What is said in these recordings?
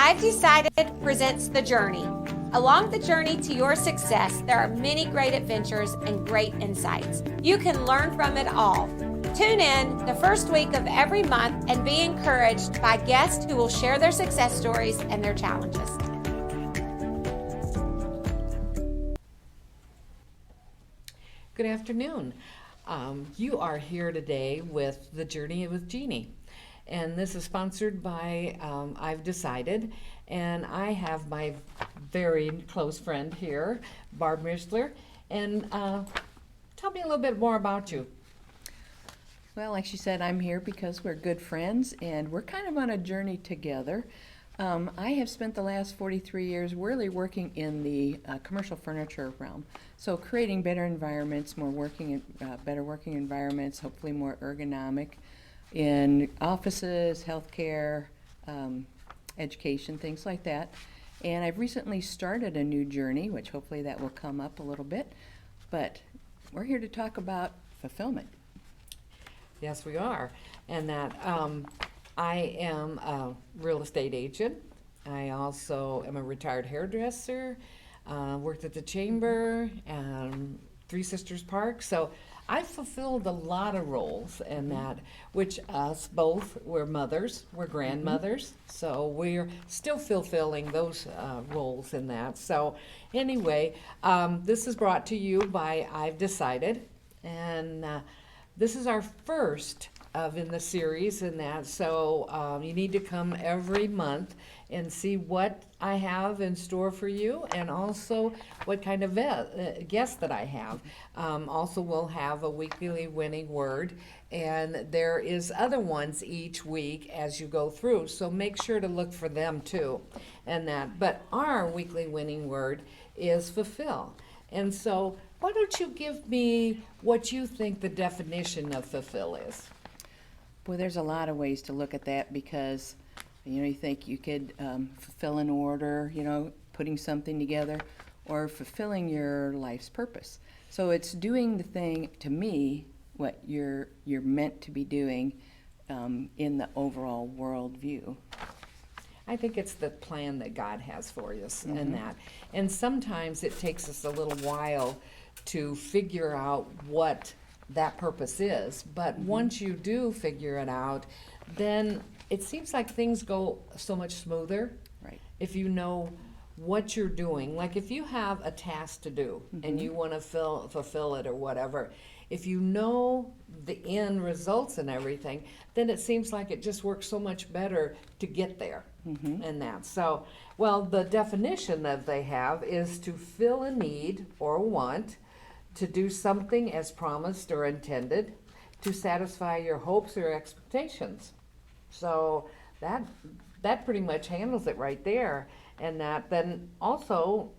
I've Decided presents The Journey. Along the journey to your success, there are many great adventures and great insights. You can learn from it all. Tune in the first week of every month and be encouraged by guests who will share their success stories and their challenges. Good afternoon. You are here today with The Journey with Jeannie. And this is sponsored by I've Decided. And I have my very close friend here, Barb Mishler. And tell me a little bit more about you. Well, like she said, I'm here because we're good friends and we're kind of on a journey together. I have spent the last 43 years really working in the commercial furniture realm. So creating better environments, better working environments, hopefully more ergonomic in offices, healthcare, education, things like that. And I've recently started a new journey, which hopefully that will come up a little bit. But we're here to talk about fulfillment. Yes, we are. And that I am a real estate agent. I also am a retired hairdresser, worked at the Chamber, Three Sisters Park. So I fulfilled a lot of roles in that, which us both, we're mothers, we're grandmothers, so we're still fulfilling those roles in that. So anyway, this is brought to you by I've Decided, and this is our first in the series in that, so you need to come every month and see what I have in store for you, and also what kind of guests that I have. Also, we'll have a weekly winning word, and there is other ones each week as you go through, so make sure to look for them too. And that, but our weekly winning word is fulfill. And so why don't you give me what you think the definition of fulfill is? Boy, there's a lot of ways to look at that because, you think you could fulfill an order, putting something together, or fulfilling your life's purpose. So it's doing the thing, to me, what you're meant to be doing in the overall world view. I think it's the plan that God has for us in that. And sometimes it takes us a little while to figure out what that purpose is. But once you do figure it out, then it seems like things go so much smoother. Right. If you know what you're doing. Like if you have a task to do and you want to fulfill it or whatever, if you know the end results and everything, then it seems like it just works so much better to get there and that. So, well, the definition that they have is to fill a need or want, to do something as promised or intended, to satisfy your hopes or expectations. So that pretty much handles it right there. And that then also,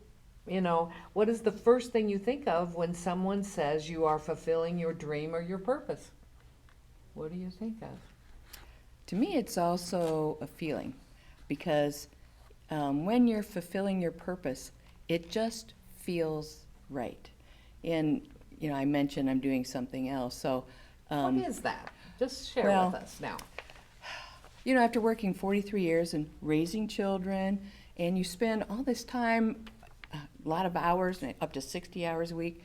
what is the first thing you think of when someone says you are fulfilling your dream or your purpose? What do you think of? To me, it's also a feeling because when you're fulfilling your purpose, it just feels right. And, I mentioned I'm doing something else. So, what is that? Just share with us now. After working 43 years and raising children, and you spend all this time, a lot of hours, up to 60 hours a week,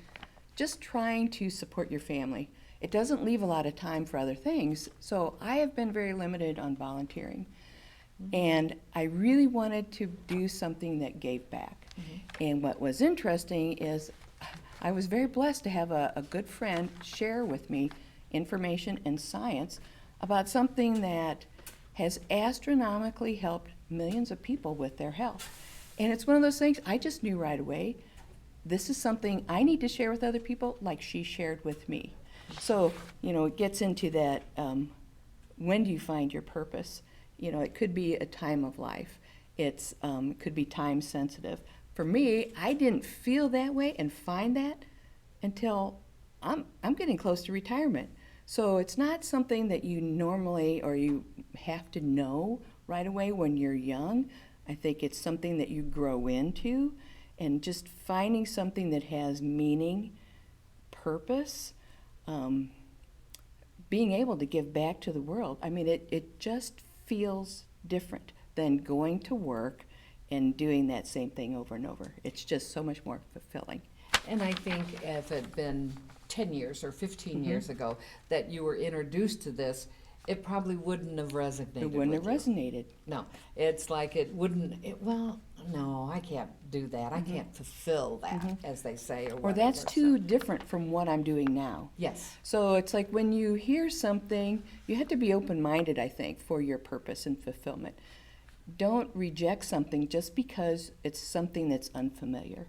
just trying to support your family. It doesn't leave a lot of time for other things. So I have been very limited on volunteering. And I really wanted to do something that gave back. And what was interesting is I was very blessed to have a good friend share with me information and science about something that has astronomically helped millions of people with their health. And it's one of those things I just knew right away, this is something I need to share with other people like she shared with me. So, it gets into that, when do you find your purpose? It could be a time of life. It could be time sensitive. For me, I didn't feel that way and find that until I'm getting close to retirement. So it's not something that you normally or you have to know right away when you're young. I think it's something that you grow into, and just finding something that has meaning, purpose, being able to give back to the world. I mean, it just feels different than going to work and doing that same thing over and over. It's just so much more fulfilling. And I think if it had been 10 years or 15 years ago that you were introduced to this, it probably wouldn't have resonated It wouldn't have with you. resonated. No, it's like it wouldn't, well, no, I can't do that. I can't fulfill that, as they say, or Or whatever. that's So- too different from what I'm doing now. Yes, So it's like when you hear something, you have to be open-minded, I think, for your purpose and fulfillment. Don't reject something just because it's something that's unfamiliar.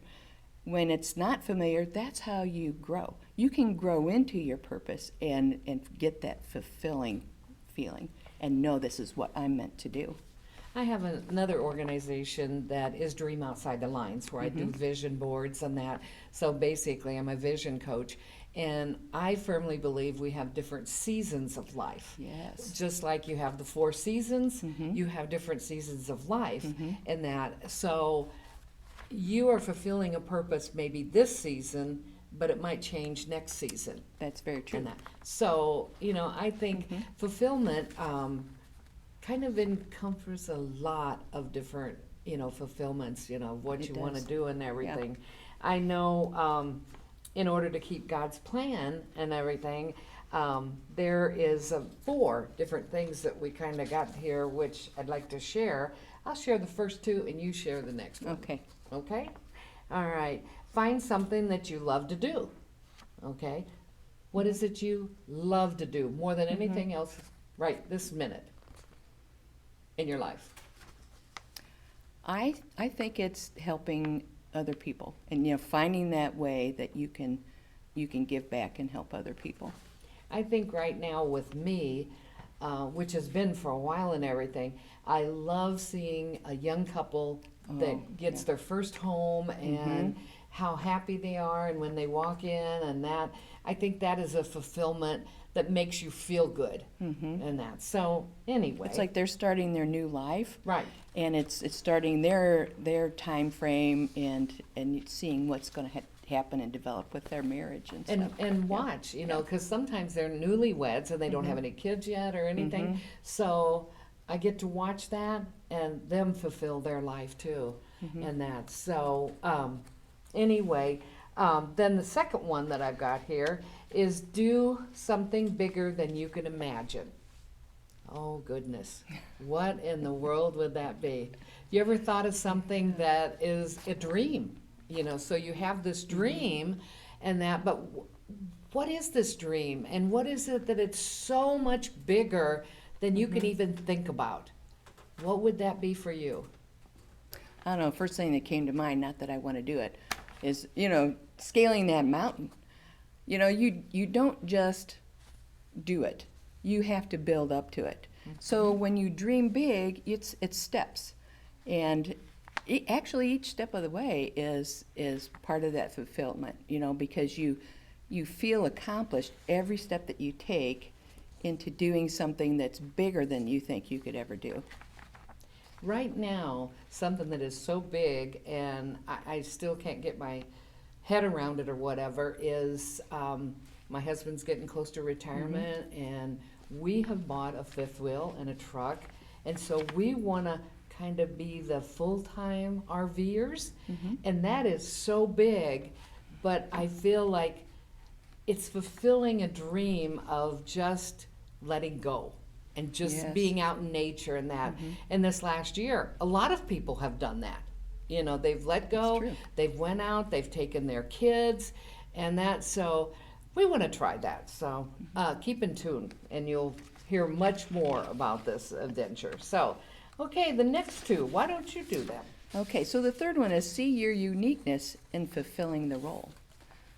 When it's not familiar, that's how you grow. You can grow into your purpose and get that fulfilling feeling and know this is what I'm meant to do. I have another organization that is Dream Outside the Lines, where I do vision boards and that. So basically, I'm a vision coach, and I firmly believe we have different seasons of life. Yes. Just like you have the 4 seasons, you have different seasons of life, and that. So you are fulfilling a purpose maybe this season, but it might change next season. That's very true. And that. So, I think fulfillment kind of encompasses a lot of different, fulfillments, what It you want to does. do and everything. I know in order to keep God's plan and everything, there is 4 different things that we kind of got here, which I'd like to share. I'll share the first 2 and you share the next one. Okay. Okay? All right. Find something that you love to do. Okay? What is it you love to do more than anything else right this minute in your life? I think it's helping other people and finding that way that you can give back and help other people. I think right now with me, which has been for a while and everything, I love seeing a young couple that gets their first home and how happy they are, and when they walk in and that, I think that is a fulfillment that makes you feel good and that. So anyway. It's like they're starting their new life. Right. And it's starting their time frame and seeing what's going to happen and develop with their marriage and stuff. And watch, because sometimes they're newlyweds and they don't have any kids yet or anything. So I get to watch that and them fulfill their life too and that. So anyway, then the second one that I've got here is do something bigger than you can imagine. Oh goodness, what in the world would that be? You ever thought of something that is a dream? So you have this dream and that, but what is this dream? And what is it that it's so much bigger than you can even think about? What would that be for you? I don't know, first thing that came to mind, not that I want to do it, is, scaling that mountain. You don't just do it. You have to build up to it. So when you dream big, it's steps. And actually each step of the way is part of that fulfillment, because you feel accomplished every step that you take into doing something that's bigger than you think you could ever do. Right now, something that is so big, and I still can't get my head around it or whatever, is my husband's getting close to retirement, and we have bought a fifth wheel and a truck, and so we want to kind of be the full-time RVers, and that is so big, but I feel like it's fulfilling a dream of just letting go and just Yes. being out in nature and that. And this last year, a lot of people have done that. They've let go, true. they've went out, they've taken their kids and that, so we want to try that. So keep in tune and you'll hear much more about this adventure. So, okay, the next 2, why don't you do them? Okay, so the third one is see your uniqueness in fulfilling the role.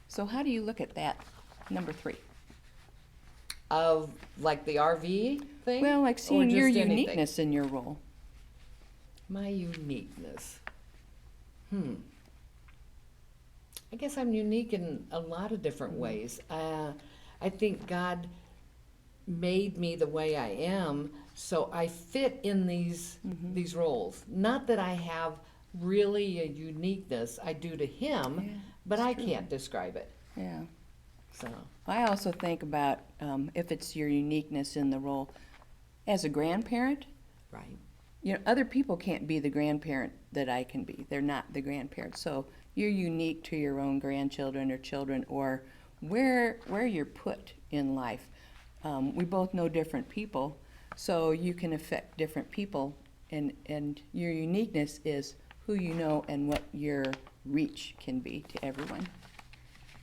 So how do you look at that, number 3? Of like the RV thing? Well, like Or seeing your just anything? uniqueness in your role. My uniqueness. I guess I'm unique in a lot of different ways. I think God made me the way I am, so I fit in these roles. Not that I have really a uniqueness. I do to Him, Yeah, but it's I true. can't describe it. Yeah. So I also think about if it's your uniqueness in the role as a grandparent. right. other people can't be the grandparent that I can be. They're not the grandparent. So you're unique to your own grandchildren or children, or where you're put in life. We both know different people, so you can affect different people, and your uniqueness is who you know and what your reach can be to everyone.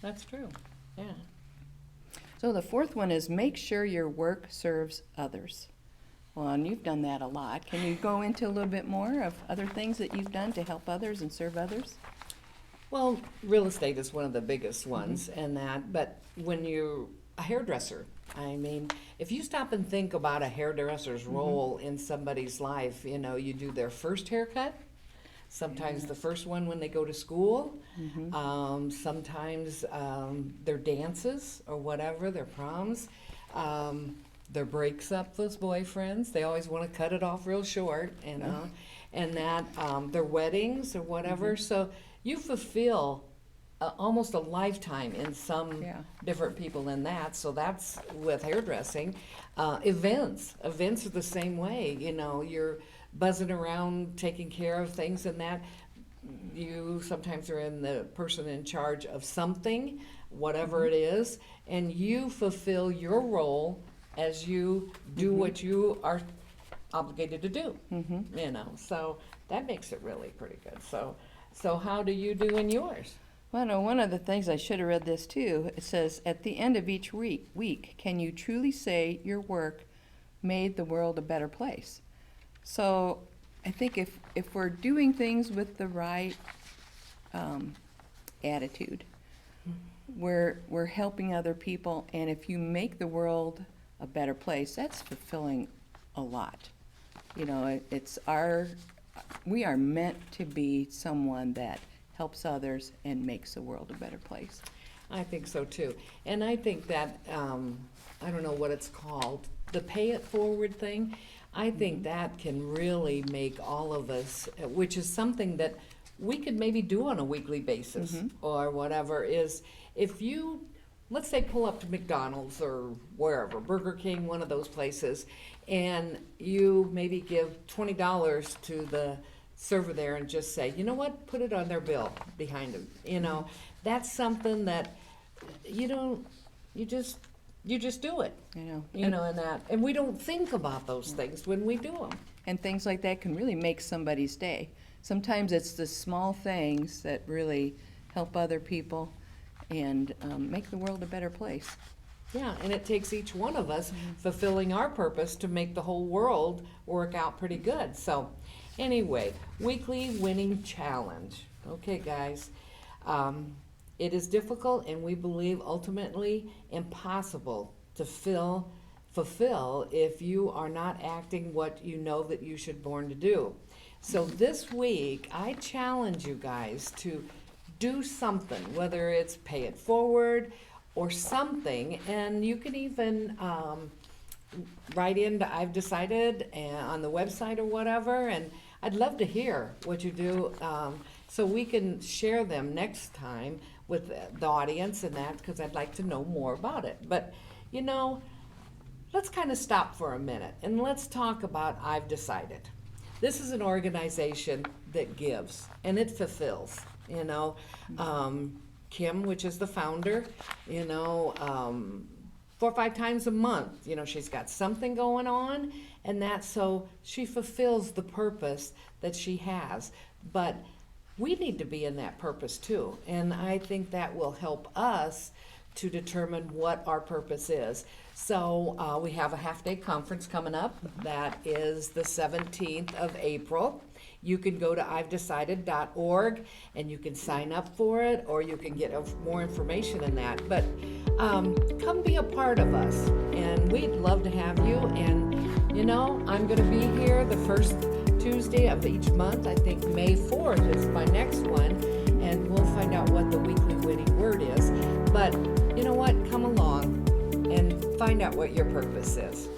That's true, yeah. So the fourth one is make sure your work serves others. Well, and you've done that a lot. Can you go into a little bit more of other things that you've done to help others and serve others? Well, real estate is one of the biggest ones, and that, but when you're a hairdresser, I mean, if you stop and think about a hairdresser's role in somebody's life, you do their first haircut, sometimes the first one when they go to school, sometimes their dances or whatever, their proms, their breaks up, those boyfriends, they always want to cut it off real short, and that, their weddings or whatever, so you fulfill almost a lifetime in some different people in that. So that's with hairdressing. Events are the same way. You're buzzing around taking care of things, and that you sometimes are in the person in charge of something, whatever it is, and you fulfill your role as you do what you are obligated to do. So that makes it really pretty good. So how do you do in yours? Well, no, one of the things, I should have read this too, it says, at the end of each week, can you truly say your work made the world a better place? So I think if we're doing things with the right attitude, we're helping other people, and if you make the world a better place, that's fulfilling a lot. We are meant to be someone that helps others and makes the world a better place. I think so too. And I think that, I don't know what it's called, the pay it forward thing, I think that can really make all of us, which is something that we could maybe do on a weekly basis or whatever, is if you, let's say, pull up to McDonald's or wherever, Burger King, one of those places, and you maybe give $20 to the server there and just say, you know what, put it on their bill behind them. That's something that you just do it. And we don't think about those things when we do them. And things like that can really make somebody's day. Sometimes it's the small things that really help other people and make the world a better place. Yeah, and it takes each one of us fulfilling our purpose to make the whole world work out pretty good. So anyway, weekly winning challenge. Okay, guys. It is difficult, and we believe ultimately impossible to fulfill if you are not acting what you know that you should born to do. So this week, I challenge you guys to do something, whether it's pay it forward or something, and you can even write into I've Decided on the website or whatever, and I'd love to hear what you do so we can share them next time with the audience and that, because I'd like to know more about it. But, let's kind of stop for a minute and let's talk about I've Decided. This is an organization that gives and it fulfills, Kim, which is the founder, 4 or 5 times a month, she's got something going on, and that's so she fulfills the purpose that she has. But we need to be in that purpose too, and I think that will help us to determine what our purpose is. So we have a half-day conference coming up. That is the 17th of April. You can go to ivedecided.org and you can sign up for it, or you can get more information in that. But come be a part of us, and we'd love to have you. And I'm going to be here the first Tuesday of each month. I think May 4th is my next one, and we'll find out what the weekly winning word is. But you know what? Come along and find out what your purpose is.